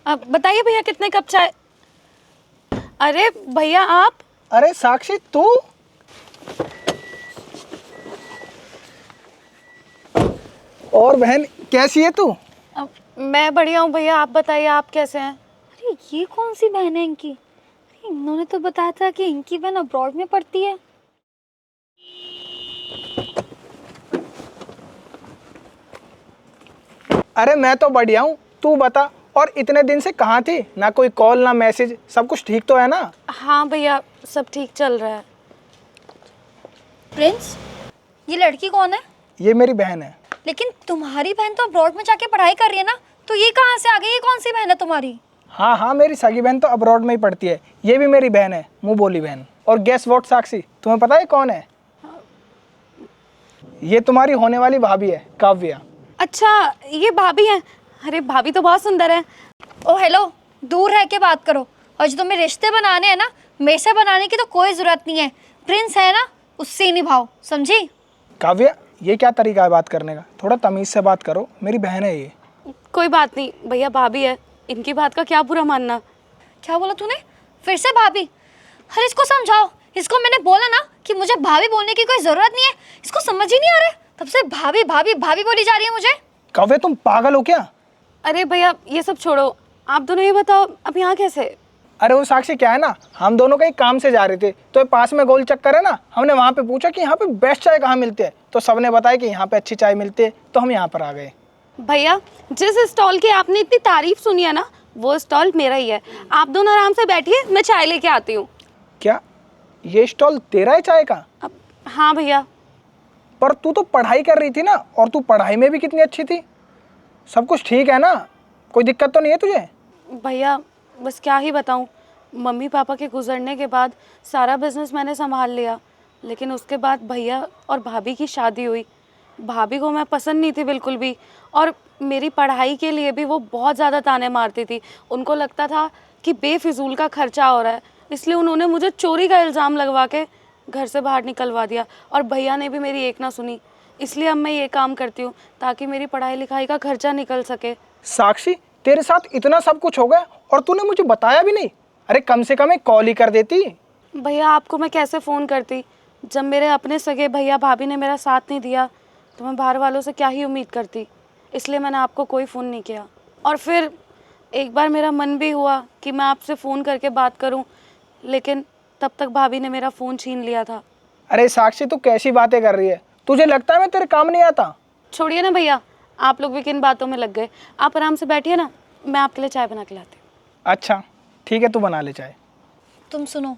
अब बताइए भैया कितने कप चाय। अरे भैया आप। अरे साक्षी तू। और बहन कैसी है तू? मैं बढ़िया हूँ भैया, आप बताइए आप कैसे हैं। अरे ये कौन सी बहन है इनकी? अरे इन्होंने तो बताया था कि इनकी बहन अब्रॉड में पढ़ती है। अरे मैं तो बढ़िया हूँ, तू बता। और इतने दिन से कहाँ थी? ना कोई कॉल ना मैसेज, सब कुछ ठीक तो है ना? हाँ भैया सब ठीक चल रहा है। प्रिंस, ये लड़की कौन है? ये मेरी बहन है। लेकिन तुम्हारी बहन तो अब्रॉड में जाके पढ़ाई कर रही है ना, तो ये कहाँ से आ गई? ये कौन सी बहन है तुम्हारी? हाँ हाँ, मेरी सगी बहन तो अब्रॉड में ही पढ़ती है। ये भी मेरी बहन है, मुँह बोली बहन। और गेस व्हाट साक्षी, तुम्हें पता है कौन है? ये तुम्हारी होने वाली भाभी है, काव्या। अच्छा ये भाभी हैं। अरे भाभी तो बहुत सुंदर है। ओ हेलो, दूर रह के बात करो। और जो तुम्हें रिश्ते बनाने हैं ना, मेरे से बनाने की तो कोई ज़रूरत नहीं है। प्रिंस है ना, उससे ही निभाओ, समझी? काव्या, ये क्या तरीका है बात करने का? थोड़ा तमीज़ से बात करो, मेरी बहन है ये। कोई बात नहीं भैया, भाभी है, इनकी बात का क्या बुरा मानना। क्या बोला तूने? फिर से भाभी? अरे इसको समझाओ। इसको मैंने बोला ना कि मुझे भाभी बोलने की कोई ज़रूरत नहीं है। इसको समझ ही नहीं आ रहा है, तब से भाभी भाभी भाभी बोली जा रही है मुझे। काव्या तुम पागल हो क्या? अरे भैया ये सब छोड़ो, आप दोनों ये बताओ अब यहाँ कैसे। अरे वो साक्षी क्या है ना, हम दोनों कहीं काम से जा रहे थे, तो ये पास में गोल चक्कर है ना, हमने वहाँ पे पूछा कि यहाँ पे बेस्ट चाय कहाँ मिलती है, तो सबने बताया कि यहाँ पे अच्छी चाय मिलती है, तो हम यहाँ पर आ गए। भैया जिस स्टॉल की आपने इतनी तारीफ सुनी है ना, वो स्टॉल मेरा ही है। आप दोनों आराम से बैठिए, मैं चाय लेके आती हूँ। क्या ये स्टॉल तेरा है चाय का? हाँ भैया। पर तू तो पढ़ाई कर रही थी ना, और तू पढ़ाई में भी कितनी अच्छी थी। सब कुछ ठीक है ना? कोई दिक्कत तो नहीं है तुझे? भैया बस क्या ही बताऊँ, मम्मी पापा के गुजरने के बाद सारा बिजनेस मैंने संभाल लिया, लेकिन उसके बाद भैया और भाभी की शादी हुई। भाभी को मैं पसंद नहीं थी बिल्कुल भी, और मेरी पढ़ाई के लिए भी वो बहुत ज़्यादा ताने मारती थी। उनको लगता था कि बेफिजूल का खर्चा हो रहा है, इसलिए उन्होंने मुझे चोरी का इल्ज़ाम लगवा के घर से बाहर निकलवा दिया। और भैया ने भी मेरी एक ना सुनी, इसलिए अब मैं ये काम करती हूँ ताकि मेरी पढ़ाई लिखाई का खर्चा निकल सके। साक्षी, तेरे साथ इतना सब कुछ हो गया और तूने मुझे बताया भी नहीं। अरे कम से कम एक कॉल ही कर देती। भैया आपको मैं कैसे फ़ोन करती, जब मेरे अपने सगे भैया भाभी ने मेरा साथ नहीं दिया, तो मैं बाहर वालों से क्या ही उम्मीद करती। इसलिए मैंने आपको कोई फ़ोन नहीं किया। और फिर एक बार मेरा मन भी हुआ कि मैं आपसे फ़ोन करके बात करूं, लेकिन तब तक भाभी ने मेरा फ़ोन छीन लिया था। अरे साक्षी, तू कैसी बातें कर रही है? तुझे लगता है मैं तेरे काम नहीं आता? छोड़िए ना भैया, आप लोग भी किन बातों में लग गए। आप आराम से बैठिए ना, मैं आपके लिए चाय बना के लाती हूँ। अच्छा ठीक है, तू बना ले चाय। तुम सुनो,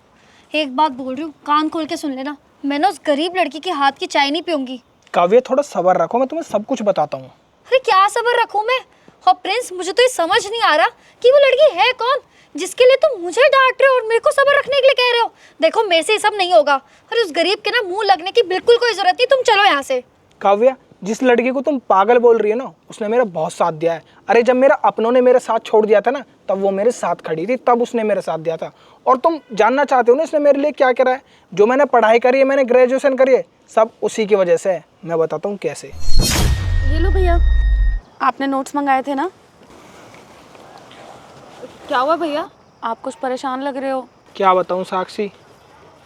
एक बात बोल रही हूँ, कान खोल के सुन लेना। मैं ना उस गरीब लड़की के हाथ की चाय नहीं पीऊंगी। काव्य थोड़ा सब्र रखो, मैं तुम्हें सब कुछ बताता हूँ। अरे क्या सब्र रखूं मैं? और प्रिंस, मुझे तो ये समझ नहीं आ रहा कि वो लड़की है कौन जिसके लिए तुम मुझे डांट रहे हो और मेरे को सब्र रखने के लिए कह रहे हो। देखो मेरे से ये सब नहीं होगा। अरे उस गरीब के ना मुंह लगने की बिल्कुल कोई जरूरत नहीं। तुम चलो यहाँ से। काव्या, जिस लड़की को तुम पागल बोल रही है ना, उसने मेरा बहुत साथ दिया है। अरे जब मेरा अपनों ने मेरा साथ छोड़ दिया था ना, तब वो मेरे साथ खड़ी थी, तब उसने मेरा साथ दिया था। और तुम जानना चाहते हो ना इसने मेरे लिए क्या करा है? जो मैंने पढ़ाई करी है, मैंने ग्रेजुएशन करी है, सब उसी की वजह से है। मैं बताता हूँ कैसे। ये लो भैया, आपने नोट्स मंगाए थे ना। क्या हुआ भैया, आप कुछ परेशान लग रहे हो। क्या बताऊँ साक्षी,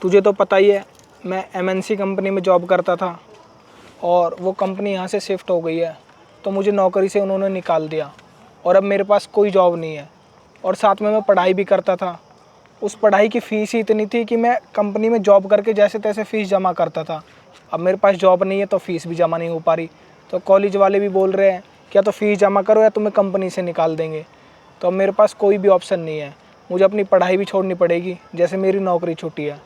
तुझे तो पता ही है, मैं MNC कंपनी में जॉब करता था और वो कंपनी यहाँ से शिफ्ट हो गई है, तो मुझे नौकरी से उन्होंने निकाल दिया और अब मेरे पास कोई जॉब नहीं है। और साथ में मैं पढ़ाई भी करता था। उस पढ़ाई की फ़ीस ही इतनी थी कि मैं कंपनी में जॉब करके जैसे तैसे फ़ीस जमा करता था। अब मेरे पास जॉब नहीं है तो फ़ीस भी जमा नहीं हो पा रही। तो कॉलेज वाले भी बोल रहे हैं क्या तो फ़ीस जमा करो या तुम्हें कंपनी से निकाल देंगे। तो अब मेरे पास कोई भी ऑप्शन नहीं है, मुझे अपनी पढ़ाई भी छोड़नी पड़ेगी। जैसे मेरी नौकरी छूटी है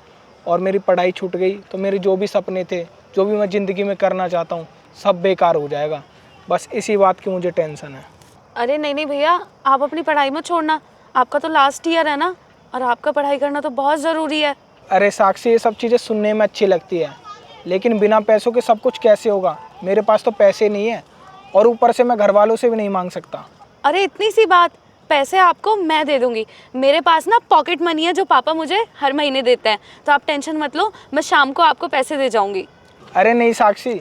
और मेरी पढ़ाई छूट गई तो मेरे जो भी सपने थे, जो भी मैं ज़िंदगी में करना चाहता हूँ, सब बेकार हो जाएगा। बस इसी बात की मुझे टेंशन है। अरे नहीं नहीं भैया, आप अपनी पढ़ाई मत छोड़ना, आपका तो लास्ट ईयर है ना, और आपका पढ़ाई करना तो बहुत ज़रूरी है। अरे साक्षी, ये सब चीज़ें सुनने में अच्छी लगती है, लेकिन बिना पैसों के सब कुछ कैसे होगा? मेरे पास तो पैसे नहीं है और ऊपर से मैं घर वालों से भी नहीं मांग सकता। अरे इतनी सी बात, पैसे आपको मैं दे दूंगी। मेरे पास ना पॉकेट मनी है जो पापा मुझे हर महीने देते हैं, तो आप टेंशन मत लो, मैं शाम को आपको पैसे दे जाऊंगी। अरे नहीं साक्षी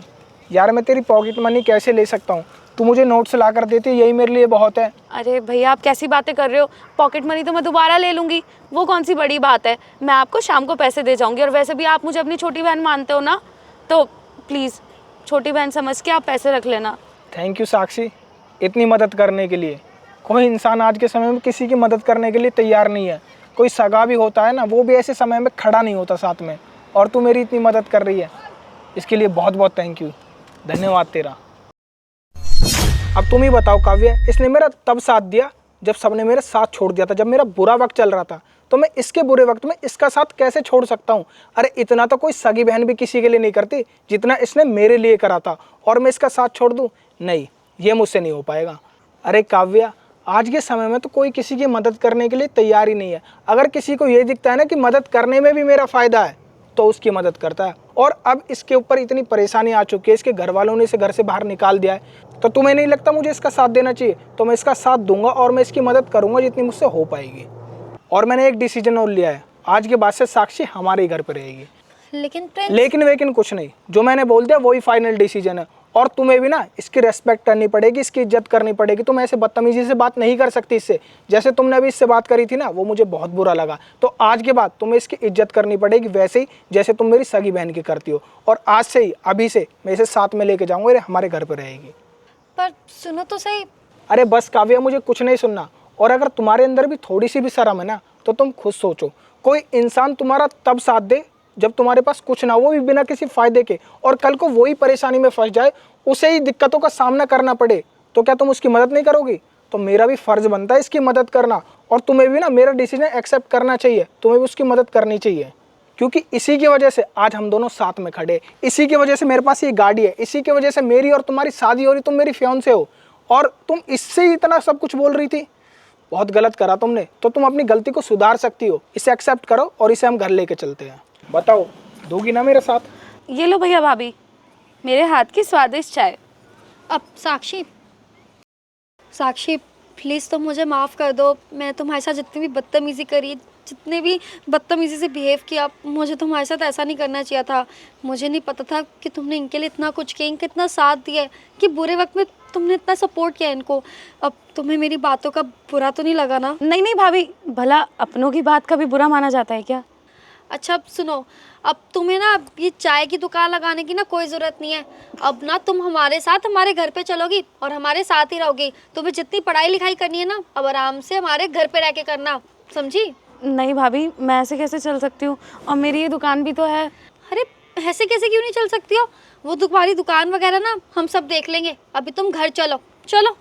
यार, मैं तेरी पॉकेट मनी कैसे ले सकता हूँ? तू मुझे नोट्स ला कर देती, यही मेरे लिए बहुत है। अरे भैया आप कैसी बातें कर रहे हो, पॉकेट मनी तो मैं दोबारा ले लूँगी, वो कौन सी बड़ी बात है। मैं आपको शाम को पैसे दे जाऊँगी, और वैसे भी आप मुझे अपनी छोटी बहन मानते हो ना, तो प्लीज़ छोटी बहन समझ के आप पैसे रख लेना। थैंक यू साक्षी, इतनी मदद करने के लिए। कोई इंसान आज के समय में किसी की मदद करने के लिए तैयार नहीं है। कोई सगा भी होता है ना, वो भी ऐसे समय में खड़ा नहीं होता साथ में, और तू मेरी इतनी मदद कर रही है, इसके लिए बहुत बहुत थैंक यू, धन्यवाद तेरा। अब तुम ही बताओ काव्या, इसने मेरा तब साथ दिया जब सबने मेरा साथ छोड़ दिया था, जब मेरा बुरा वक्त चल रहा था, तो मैं इसके बुरे वक्त में इसका साथ कैसे छोड़ सकता हूँ। अरे इतना तो कोई सगी बहन भी किसी के लिए नहीं करती जितना इसने मेरे लिए करा था, और मैं इसका साथ छोड़ दूँ? नहीं, ये मुझसे नहीं हो पाएगा। अरे काव्या, आज के समय में तो कोई किसी की मदद करने के लिए तैयार ही नहीं है। अगर किसी को ये दिखता है ना कि मदद करने में भी मेरा फ़ायदा है, तो उसकी मदद करता है। और अब इसके ऊपर इतनी परेशानी आ चुकी है, इसके घर वालों ने इसे घर से बाहर निकाल दिया है, तो तुम्हें नहीं लगता मुझे इसका साथ देना चाहिए? तो मैं इसका साथ दूंगा और मैं इसकी मदद करूंगा जितनी मुझसे हो पाएगी। और मैंने एक डिसीजन और लिया है, आज के बाद से साक्षी हमारे ही घर पर रहेगी। लेकिन प्रिंस, लेकिन वेकिन कुछ नहीं, जो मैंने बोल दिया वही फाइनल डिसीजन है। और तुम्हें भी ना इसकी रेस्पेक्ट करनी पड़ेगी, इसकी इज्जत करनी पड़ेगी। तुम ऐसे बदतमीजी से बात नहीं कर सकती इससे, जैसे तुमने अभी इससे बात करी थी ना, वो मुझे बहुत बुरा लगा। तो आज के बाद तुम्हें इसकी इज्जत करनी पड़ेगी, वैसे ही जैसे तुम मेरी सगी बहन की करती हो। और आज से ही, अभी से मैं इसे साथ में लेके जाऊंगा, ये हमारे घर पर रहेगी। पर सुनो तो सही। अरे बस काव्या, मुझे कुछ नहीं सुनना। और अगर तुम्हारे अंदर भी थोड़ी सी भी शर्म है ना, तो तुम खुद सोचो, कोई इंसान तुम्हारा तब साथ दे जब तुम्हारे पास कुछ ना हो, वो भी बिना किसी फायदे के, और कल को वही परेशानी में फंस जाए, उसे ही दिक्कतों का सामना करना पड़े, तो क्या तुम उसकी मदद नहीं करोगी? तो मेरा भी फर्ज बनता है इसकी मदद करना, और तुम्हें भी ना मेरा डिसीजन एक्सेप्ट करना चाहिए, तुम्हें भी उसकी मदद करनी चाहिए। क्योंकि इसी की वजह से आज हम दोनों साथ में खड़े, इसी की वजह से मेरे पास ये गाड़ी है, इसी की वजह से मेरी और तुम्हारी शादी हो रही, तुम मेरी फियांसे हो, और तुम इससे ही इतना सब कुछ बोल रही थी। बहुत गलत करा तुमने, तो तुम अपनी गलती को सुधार सकती हो, इसे एक्सेप्ट करो और इसे हम घर लेके चलते हैं। बताओ, दोगी ना मेरे साथ? ये लो भैया भाभी, मेरे हाथ की स्वादिष्ट चाय। अब साक्षी, साक्षी प्लीज़ तुम मुझे माफ़ कर दो। मैं तुम्हारे साथ जितनी भी बदतमीज़ी करी, जितने भी बदतमीज़ी से बिहेव किया, मुझे तुम्हारे साथ ऐसा नहीं करना चाहिए था। मुझे नहीं पता था कि तुमने इनके लिए इतना कुछ किया, इनका इतना साथ दिया है, कि बुरे वक्त में तुमने इतना सपोर्ट किया इनको। अब तुम्हें मेरी बातों का बुरा तो नहीं लगा ना? नहीं नहीं भाभी, भला अपनों की बात कभी बुरा माना जाता है क्या? अच्छा अब सुनो, अब तुम्हें ना ये चाय की दुकान लगाने की ना कोई ज़रूरत नहीं है। अब ना तुम हमारे साथ हमारे घर पे चलोगी और हमारे साथ ही रहोगी। तुम्हें जितनी पढ़ाई लिखाई करनी है ना, अब आराम से हमारे घर पे रह के करना, समझी? नहीं भाभी, मैं ऐसे कैसे चल सकती हूँ, और मेरी ये दुकान भी तो है। अरे ऐसे कैसे क्यों नहीं चल सकती हो? वो तुम्हारी दुकान वगैरह ना हम सब देख लेंगे, अभी तुम घर चलो। चलो।